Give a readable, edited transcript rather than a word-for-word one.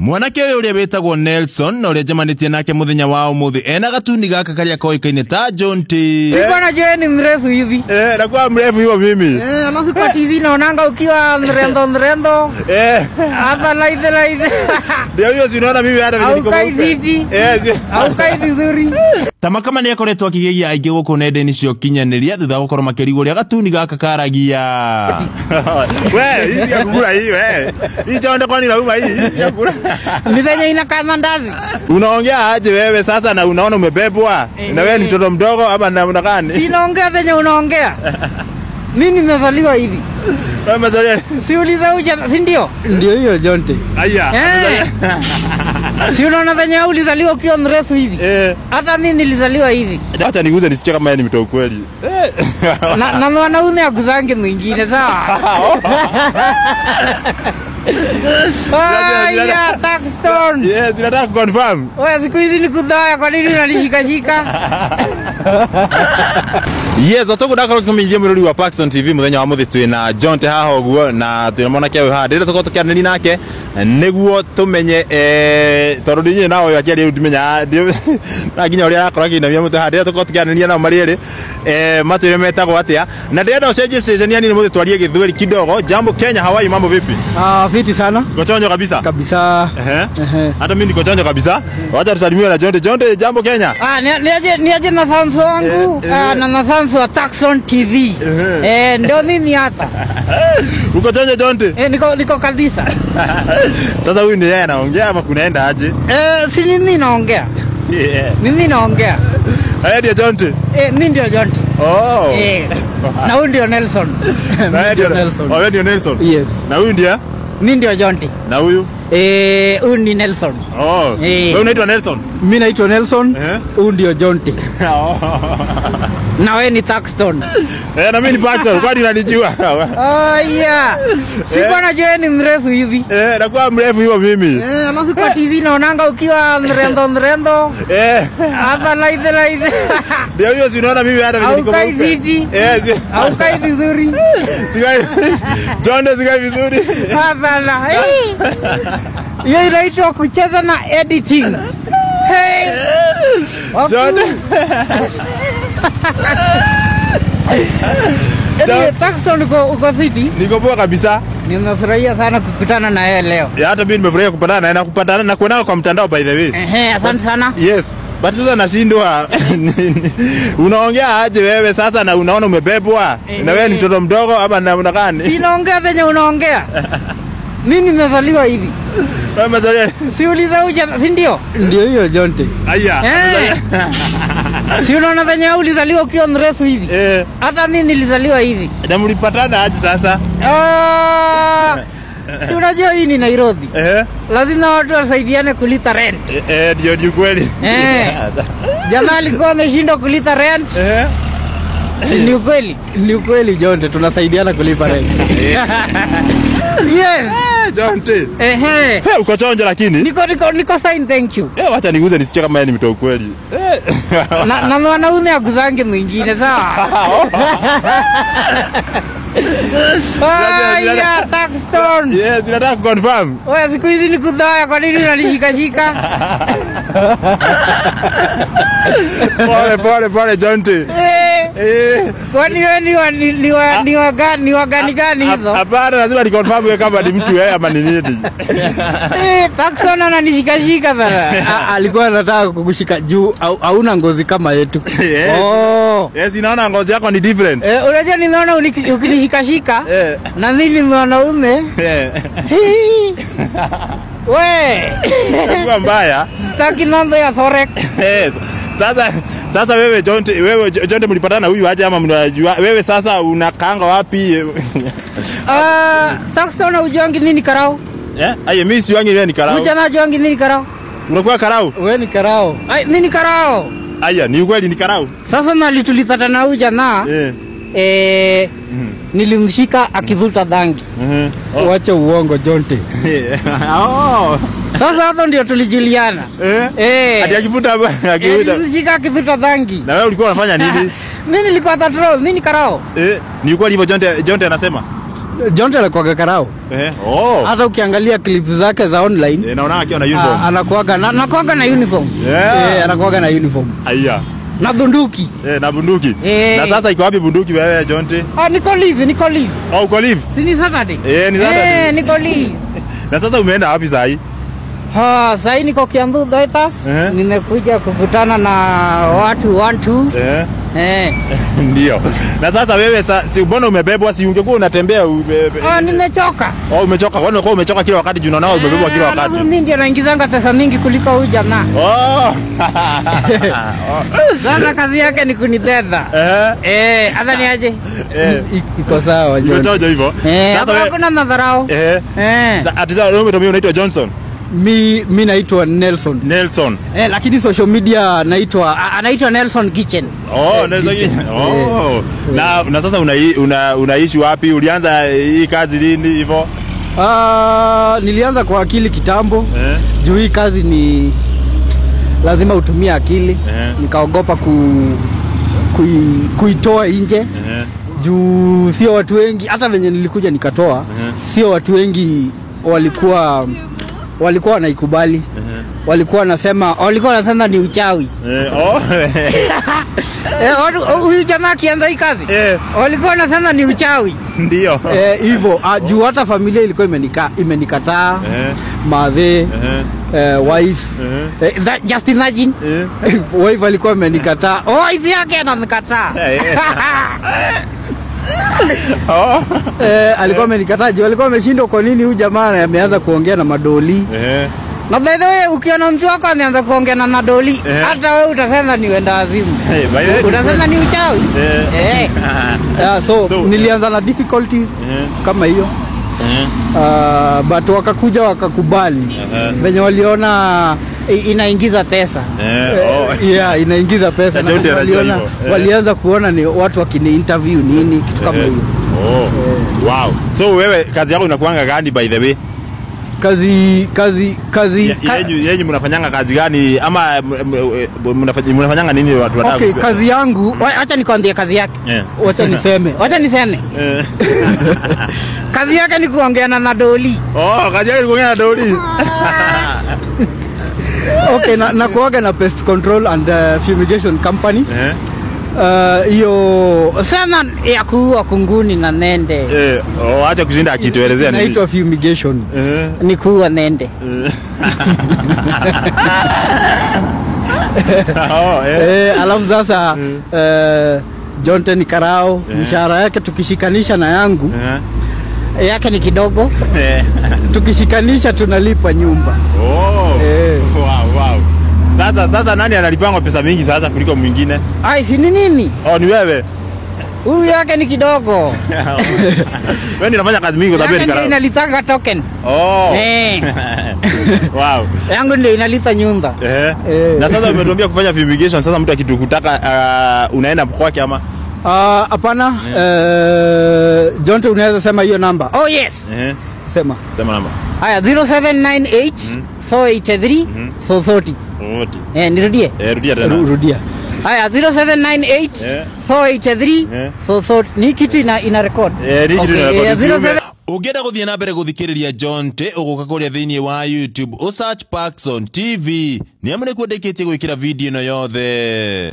Mwanake uyu uria witagwo Nelson no uria njamanitie nake muthenya wa umuthi ena gatuni gaka karia koikaine ta Jonty. Siko na je ni mrefu hivi. Na kwa mrefu hivyo mimi. Alafu kwa TV naonanga ukiwa mrendo. Hapa laize. Ndio hiyo sinaona mimi hata vile niko. Au kai vizuri. Tama kama ni akoretwo akigegia aingi guku nenda-ini cio kinyaniria thutha gukorwo makirigwo ria gatuni gaka karagia. We, hizi ya kugura hii we. Hii chaonda kwani na uma hii hizi ya kugura. Mwenye inakaa mandazi. Unaongea aje wewe sasa na unaona umebebwa? Na wewe ni mtoto mdogo ama namna gani? Sinaongea venye unaongea. Mimi nimezaliwa hivi. Wewe umezaliwa? Si uliza uja, si ndio? Ndio hiyo Jonty. Aya. Si unaona venye ulizaliwa ukiwa mrefu hivi? Hata mimi nilizaliwa hivi. Acha niguze nisikie kama yeye ni mtoto kweli. Na wanaume akuzange mwingine sawa. Ya Taxstone. Yes, nataka confirm. Wewe siku hizi ni kudhaya kwa nini unanishika? Yes, atogo dakaro kumiye mururi wa Paxson TV muthenya wa muthi twina Jonty haho guo na twimona ke ha ndire tuko tukianani nake niguo tumenye tondu ninyi nawo yakiari ndimenya na ginya uria akora kina mia muthi ha ndire tuko tukianani na mariri matwire metagwo atia na ndire ucenje station yani muthi twarie githweri kidogo. Jambo Kenya, Hawaii, mambo vipi? Fiti sana. Kochonjo kabisa. Kabisa. Hata mimi niko chonjo kabisa. Wacha tusalimie na Jonty. Jonty, jambo Kenya. Niaje na fans wangu na fans wa Taxstone TV. Ndio mimi hapa. Uko chonjo Jonty? Niko kabisa. Sasa huyu ndiye anaongea ama kunaenda aje? Si mimi naongea. Mimi naongea. Haya ndio Jonty. Mimi ndio Jonty. Oh. Na huyu ndio Nelson. Na ndio Nelson. Oh, ndio Nelson. Yes. Na huyu ndio? Mimi ndio Jonty. Na huyu? Huyu ni Nelson. Oh. Wewe unaitwa Nelson? Mimi naitwa Nelson. Huyu ndio Jonty. Na wewe ni Taxstone. Na mimi ni Paxson. Kwani unanijua? Yeah. Siko na je ni mrefu hivi. Na kwa mrefu hivyo mimi. Alafu kwa TV naonanga ukiwa mrendo. Hapa laize. Ndio hiyo sinaona mimi hata vile niko. Au kai vizuri. Sikai. Jonty sikai vizuri. Hapana. Yeye inaitwa kucheza na editing. Hey. Jonty. Taxstone uko fiti? Niko poa kabisa. Nimefurahia sana kukutana na yeye leo. Hata mimi nimefurahia kupatana na kupatana na kuona kwa mtandao by the way. Asante sana. Yes. But sasa nashindwa. Unaongea aje wewe sasa na unaona umebebwa? Na wewe ni mtoto mdogo ama namna gani? Sinaongea venye unaongea. Mimi nimezaliwa hivi. Wewe umezaliwa? Si uliza uja, si ndio? Ndio hiyo Jonty. Aya. Si unaona venye ulizaliwa ukiwa mrefu hivi? Hata mimi nilizaliwa hivi. Na mlipatana aje sasa? Si unajua hii ni Nairobi. Lazima watu wasaidiane kulipa rent. Ndio kweli. Jamaa alikuwa ameshindwa kulipa rent. Ni ukweli Jonty, tunasaidiana kulipa rent. Yes. Jonty. Uko chonjo lakini? Niko sign, thank you. Wacha niguze nisikie kama yeye ni mtoto kweli. Na wanaume akuzange mwingine sawa. Ya Taxstone. Yes, nataka confirm. Wewe siku hizi ni kudhaya kwa nini unanishika? Pole Jonty. Kwani wewe ni wagani gani hizo? Hapana, lazima ni confirm wewe kama ni mtu ama ni nini. Taxstone ananishika bana. Alikuwa anataka kukushika juu hauna ngozi kama yetu. Yes, inaona ngozi yako ni different. Unajua nimeona ukinishika na mimi ni mwanaume. Kwa mbaya. Sitaki mambo ya forex. Sasa wewe Jonty mlipatana huyu aje ama mnajua wewe sasa unakaanga wapi? Taxstone ujongi nini karao? Mimi si wangi wewe ni karao. Ujana jongi nini karao? Unakuwa karao? Wewe ni karao. Mimi ni karao. Ni ukweli ni karao. Sasa na tulipatana na huyu jamaa. Nilimshika akivuta dhangi. Wacha uongo Jonty. Sasa hapo ndio tulijuliana. Hadi akivuta nilimshika akivuta dhangi. Na wewe ulikuwa unafanya nini? Mimi nilikuwa tatrol, mimi ni karao. Ni ukweli hivyo Jonty anasema? Jonte alikuwa karao. Oh. Hata ukiangalia clips zake za online, Naona akiwa na uniform. Anakuwa na uniform. Anakuwa na uniform. Aya. Na bunduki. Na bunduki. Na sasa iko wapi bunduki wewe Jonte? Niko live. Oh, uko live? Si ni Saturday? Ni Saturday. Niko live. Na sasa umeenda wapi sasa hii? Sasa niko Kiambu Doitas. Nimekuja kukutana na watu 1-2. Ndio. Na sasa wewe si mbona umebebwa, si ungekuwa unatembea nimechoka. Umechoka. Wewe unakuwa umechoka kila wakati juu unaona umebebwa kila wakati. Mimi ndio naingizanga pesa mingi kuliko huyu jamaa. Sasa kazi yake ni kunidedha. Hata ni aje? Iko sawa John. Umechoka hivyo? Sasa wewe kuna madharau. Atiza wewe ndio unaitwa Johnson. Mi naitwa Nelson. Lakini social media anaitwa Nelson Kitchen. Nelson Kitchen. Na sasa unaishi wapi? Ulianza hii kazi lini hivyo? Nilianza kwa akili kitambo. Juu hii kazi ni lazima utumie akili. Nikaogopa kuitoa nje. Juu sio watu wengi, hata venye nilikuja nikatoa, sio watu wengi walikuwa wanaikubali. Walikuwa wanasema ni uchawi. Huyu jamaa akianza hii kazi walikuwa wanasema ni uchawi. Ndio. Hivyo juu hata familia ilikuwa imenikataa. Mother, wife. Just imagine. Wife alikuwa imenikataa. Wife yake ananikataa. Alikuwa amenikataa juu alikuwa ameshindwa kwa nini huyu jamaa ameanza kuongea na madoli. Na by the way ukiona mtu wako ameanza kuongea na madoli, hata wewe utasema ni wenda azimu. Utasema ni uchawi. So nilianza na difficulties kama hiyo. But wakakuja wakakubali. Venye waliona inaingiza pesa. Inaingiza pesa. Na walianza kuona ni watu wakini interview nini kitu kama hiyo. Wow. So wewe kazi yako inakuanga gani by the way? Kazi yenye mnafanyanga kazi gani ama mnafanyanga nini watu wataka? Okay, kazi yangu, acha nikwambie kazi yake. Acha niseme. Kazi yake ni kuongea na doli. Kazi yake ni kuongea na doli. Okay, na kuoga na pest control and fumigation company. Hiyo sana ya kuua kunguni na nende. Acha kushinda akituelezea nini. Inaitwa fumigation. Ni kuua nende. Alafu sasa Jonte ni karao, mshahara yake tukishikanisha na yangu yake ni kidogo. Tukishikanisha tunalipa nyumba. Wow. Sasa nani analipangwa pesa mingi sasa kuliko mwingine? Si ni nini? Ni wewe. Huyu yake ni kidogo. Wewe ndio unafanya kazi mingi kwa sababu ni karao. Inalitaka token. Wow. Yangu ndio inalita nyumba. Na sasa umetuambia kufanya fumigation, sasa mtu akitukutaka unaenda kwake ama? Hapana. Jonte unaweza sema hiyo namba. Yes. Sema namba. Haya 0798 483 440. Nirudie. Rudia tena. Rudia. Haya 0798 483 440. Ni kitu ina record. Ni kitu ina record. Ungenda guthie na mbere guthikiriria Jonte uguka kuria thiini wa YouTube search Paxson TV ni amune kwendeketie gwikira video ino yothe.